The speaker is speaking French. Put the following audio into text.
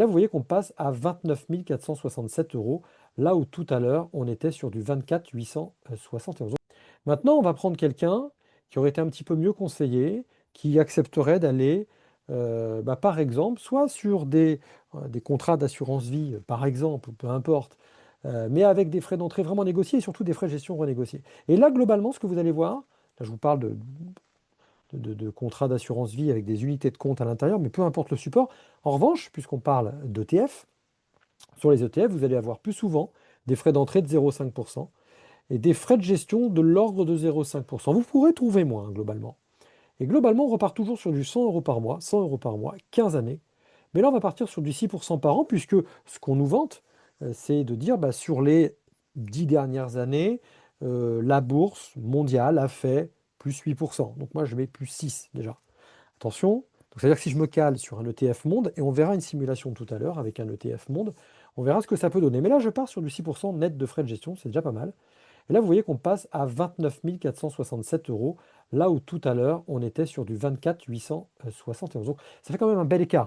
là, vous voyez qu'on passe à 29 467 euros, là où tout à l'heure, on était sur du 24 871 euros. Maintenant, on va prendre quelqu'un qui aurait été un petit peu mieux conseillé, qui accepterait d'aller, par exemple, soit sur des contrats d'assurance vie, par exemple, ou peu importe, mais avec des frais d'entrée vraiment négociés et surtout des frais de gestion renégociés. Et là, globalement, ce que vous allez voir, là, je vous parle de contrats d'assurance vie avec des unités de compte à l'intérieur, mais peu importe le support. En revanche, puisqu'on parle d'ETF, sur les ETF, vous allez avoir plus souvent des frais d'entrée de 0,5% et des frais de gestion de l'ordre de 0,5%. Vous pourrez trouver moins, globalement. Et globalement, on repart toujours sur du 100 euros par mois, 100 euros par mois, 15 années. Mais là, on va partir sur du 6% par an, puisque ce qu'on nous vante, c'est de dire, sur les 10 dernières années, la bourse mondiale a fait plus 8%. Donc moi, je mets plus 6 déjà. Attention, donc c'est-à-dire que si je me cale sur un ETF monde, et on verra une simulation tout à l'heure avec un ETF monde, on verra ce que ça peut donner. Mais là, je pars sur du 6% net de frais de gestion, c'est déjà pas mal. Et là, vous voyez qu'on passe à 29 467 euros, là où tout à l'heure, on était sur du 24 871 euros. Ça fait quand même un bel écart, hein.